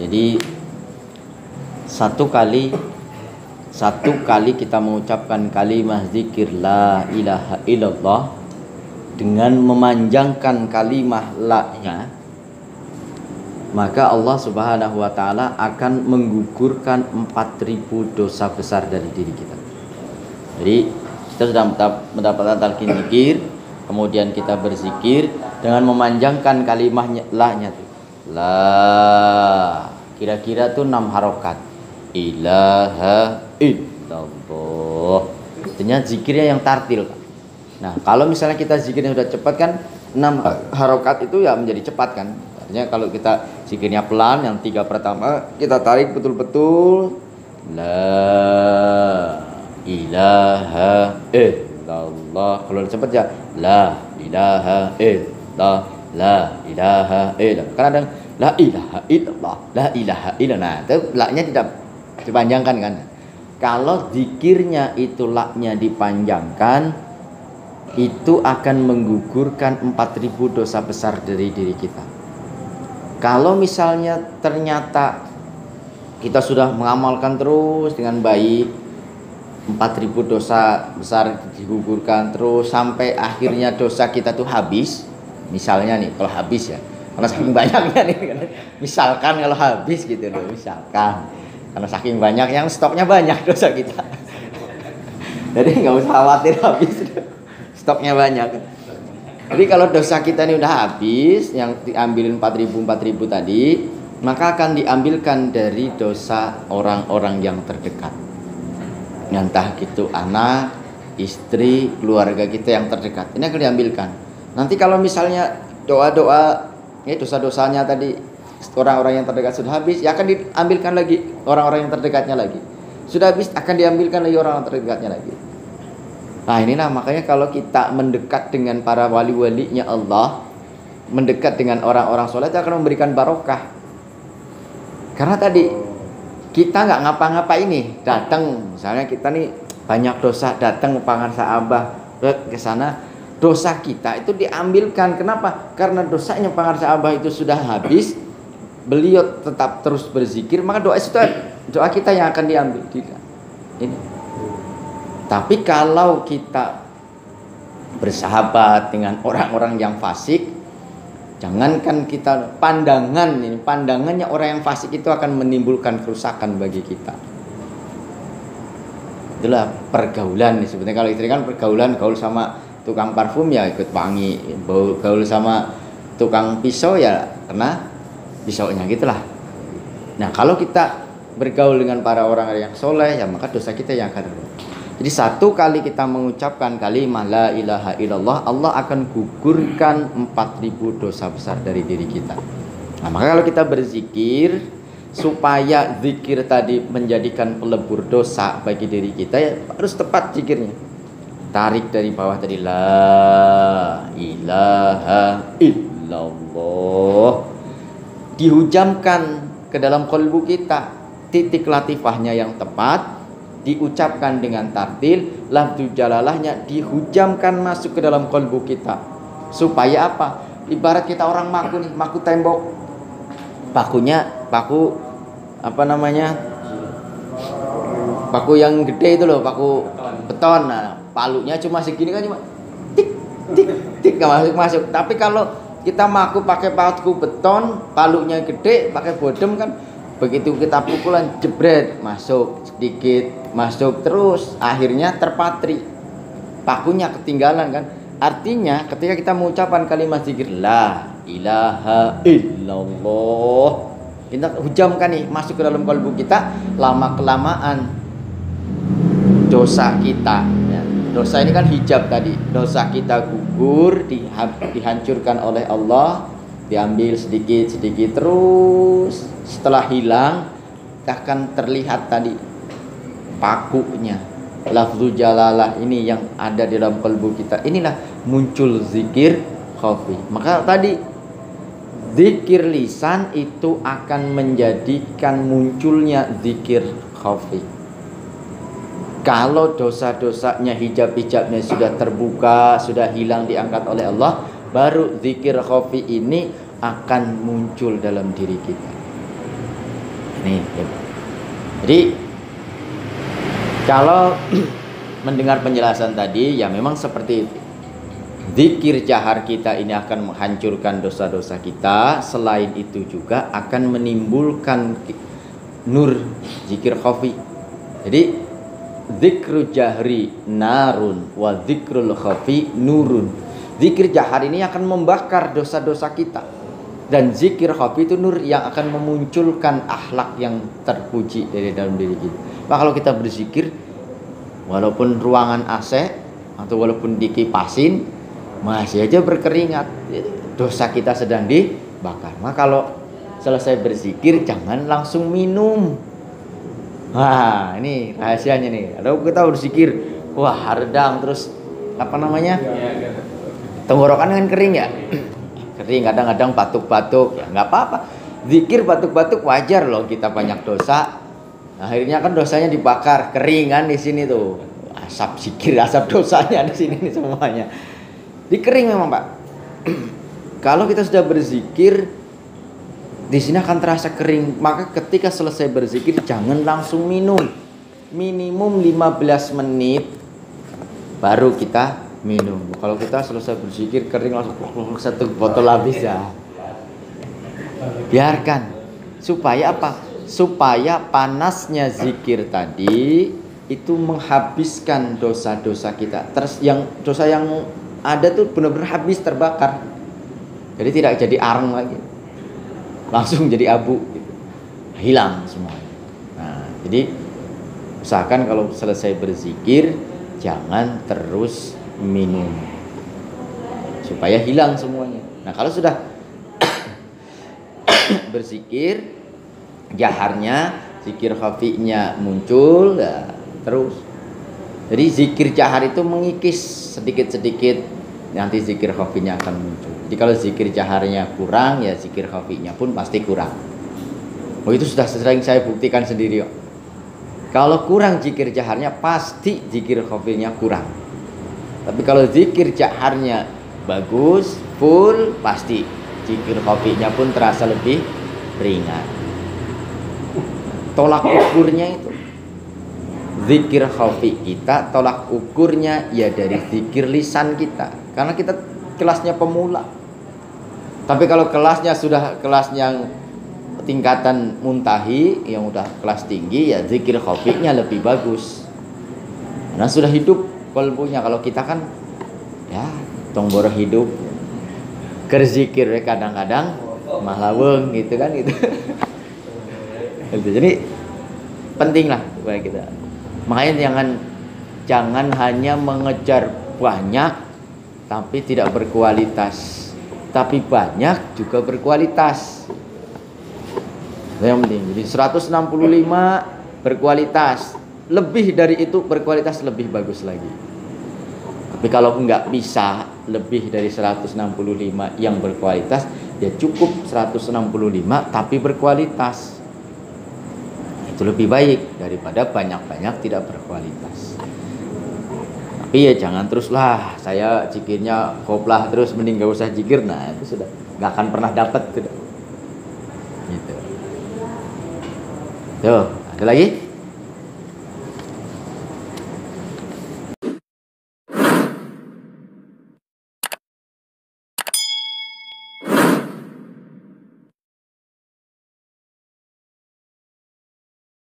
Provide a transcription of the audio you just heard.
Jadi satu kali kita mengucapkan kalimat zikir la ilaha illallah dengan memanjangkan kalimat la-nya, maka Allah Subhanahu wa taala akan menggugurkan 4000 dosa besar dari diri kita. Jadi kita sudah mendapatkan talqin zikir, kemudian kita berzikir dengan memanjangkan kalimatnya la-nya tuh. La, kira-kira tuh 6 harokat. Ilaha illallah. Artinya zikirnya yang tartil. Nah, kalau misalnya kita zikirnya sudah cepat kan 6 harokat itu ya menjadi cepat kan. Artinya kalau kita zikirnya pelan, yang 3 pertama kita tarik betul-betul. La ilaha illallah. Kalau cepat ya la ilaha illallah, la ilaha illallah. Kan ada la ilaha illallah, la ilaha illallah. Nah, itu la-nya tidak dipanjangkan kan. Kalau zikirnya itu la-nya dipanjangkan, itu akan menggugurkan 4000 dosa besar dari diri kita. Kalau misalnya ternyata kita sudah mengamalkan terus dengan baik, 4000 dosa besar digugurkan terus sampai akhirnya dosa kita tuh habis. Misalnya nih, kalau habis ya, karena saking banyaknya nih, misalkan kalau habis gitu loh, misalkan karena saking banyak yang stoknya banyak dosa kita. Jadi nggak usah khawatir habis, stoknya banyak. Jadi kalau dosa kita ini udah habis, yang diambilin 4000 tadi, maka akan diambilkan dari dosa orang-orang yang terdekat. Entah gitu anak, istri, keluarga kita yang terdekat. Ini akan diambilkan. Nanti kalau misalnya doa-doa ini dosa-dosanya tadi orang-orang yang terdekat sudah habis, ya akan diambilkan lagi orang-orang yang terdekatnya lagi. Sudah habis akan diambilkan lagi orang terdekatnya lagi. Nah, inilah makanya kalau kita mendekat dengan para wali-walinya Allah, mendekat dengan orang-orang soleh, itu akan memberikan barokah. Karena tadi kita nggak ngapa-ngapain nih, datang misalnya kita nih banyak dosa, datang pangan saabah ke sana, dosa kita itu diambilkan. Kenapa? Karena dosanya pangan saabah itu sudah habis, beliau tetap terus berzikir, maka doa kita yang akan diambil. Ini. Tapi kalau kita bersahabat dengan orang-orang yang fasik, jangankan kita pandangannya orang yang fasik itu akan menimbulkan kerusakan bagi kita. Itulah pergaulan nih sebetulnya. Kalau istri kan pergaulan, gaul sama tukang parfum ya ikut wangi, gaul sama tukang pisau ya kena pisaunya gitulah. Nah, kalau kita bergaul dengan para orang yang soleh ya maka dosa kita yang akan. Jadi satu kali kita mengucapkan kalimat la ilaha illallah, Allah akan gugurkan 4000 dosa besar dari diri kita. Nah, maka kalau kita berzikir supaya zikir tadi menjadikan pelebur dosa bagi diri kita, ya harus tepat zikirnya. Tarik dari bawah tadi la ilaha illallah, dihujamkan ke dalam qalbu kita, titik latifahnya yang tepat diucapkan dengan tartil, lafzu jalalahnya dihujamkan masuk ke dalam qalbu kita. Supaya apa? Ibarat kita orang maku nih, maku tembok. Paku apa namanya? Paku yang gede itu loh, paku beton. Nah, palunya cuma segini kan, cuma tik tik tik enggak masuk. Tapi kalau kita maku pakai paku beton, palunya gede, pakai bodem kan, begitu kita pukulan jebret, masuk sedikit, masuk terus, akhirnya terpatri, pakunya ketinggalan kan. Artinya ketika kita mengucapkan kalimat zikir la ilaha illallah, kita hujamkan nih masuk ke dalam kalbu kita, lama kelamaan dosa kita ya. Dosa ini kan hijab tadi, dosa kita gugur, dihancurkan oleh Allah, diambil sedikit-sedikit terus. Setelah hilang akan terlihat tadi pakunya, lafzu jalalah ini yang ada di dalam kalbu kita. Inilah muncul zikir khafi. Maka tadi zikir lisan itu akan menjadikan munculnya zikir khafi. Kalau dosa-dosanya, hijab-hijabnya sudah terbuka, sudah hilang, diangkat oleh Allah, baru zikir khafi ini akan muncul dalam diri kita. Nih, ya. Jadi kalau mendengar penjelasan tadi ya memang seperti itu. Zikir jahar kita ini akan menghancurkan dosa-dosa kita. Selain itu juga akan menimbulkan nur zikir khafi. Jadi zikru jahri narun wa zikrul khafi nurun. Zikir jahar ini akan membakar dosa-dosa kita. Dan zikir khafi itu nur yang akan memunculkan akhlak yang terpuji dari dalam diri kita. Maka kalau kita berzikir walaupun ruangan AC atau walaupun dikipasin masih aja berkeringat, dosa kita sedang dibakar. Maka kalau selesai berzikir jangan langsung minum. Wah, ini rahasianya nih. Kalau kita berzikir, wah redang terus apa namanya? Tenggorokan kan kering ya. Kering, kadang-kadang batuk-batuk, ya nggak apa-apa. Zikir batuk-batuk wajar loh, kita banyak dosa. Akhirnya kan dosanya dibakar, keringan di sini tuh. Asap zikir, asap dosanya di sini nih semuanya. Dikering memang Pak. Kalau kita sudah berzikir, di sini akan terasa kering. Maka ketika selesai berzikir jangan langsung minum. Minimum 15 menit baru kita minum. Kalau kita selesai berzikir kering langsung satu botol habis ya. Biarkan. Supaya apa? Supaya panasnya zikir tadi itu menghabiskan dosa-dosa kita. Terus yang dosa yang ada tuh benar-benar habis, terbakar. Jadi tidak jadi arang lagi. Langsung jadi abu gitu. Hilang semua. Nah, jadi usahakan kalau selesai berzikir jangan terus minum. Supaya hilang semuanya. Nah, kalau sudah berzikir jaharnya, zikir khafinya muncul ya, terus. Jadi zikir jahar itu mengikis sedikit-sedikit, nanti zikir khafinya akan muncul. Jadi kalau zikir jaharnya kurang ya zikir khafinya pun pasti kurang. Oh, itu sudah sering saya buktikan sendiri. Kalau kurang zikir jaharnya pasti zikir khafinya kurang. Tapi kalau zikir jaharnya bagus, full, pasti zikir khafinya pun terasa lebih ringan. Tolak ukurnya itu zikir khafi kita, tolak ukurnya ya dari zikir lisan kita. Karena kita kelasnya pemula. Tapi kalau kelasnya sudah kelas yang tingkatan muntahi, yang udah kelas tinggi, ya zikir khafinya lebih bagus. Karena sudah hidup kalbunya. Kalau kita kan ya tongboro hidup. Kerzikir kadang-kadang mahlaweng gitu kan gitu. Jadi pentinglah supaya kita. Makanya jangan hanya mengejar banyak tapi tidak berkualitas, tapi banyak juga berkualitas. Yang penting. Jadi 165 berkualitas, lebih dari itu berkualitas lebih bagus lagi. Tapi kalau nggak bisa lebih dari 165 yang berkualitas, ya cukup 165 tapi berkualitas. Itu lebih baik daripada banyak-banyak tidak berkualitas. Tapi ya jangan teruslah saya zikirnya koplah terus, mending gak usah zikir. Nah itu sudah gak akan pernah dapat gitu. Tuh, ada lagi?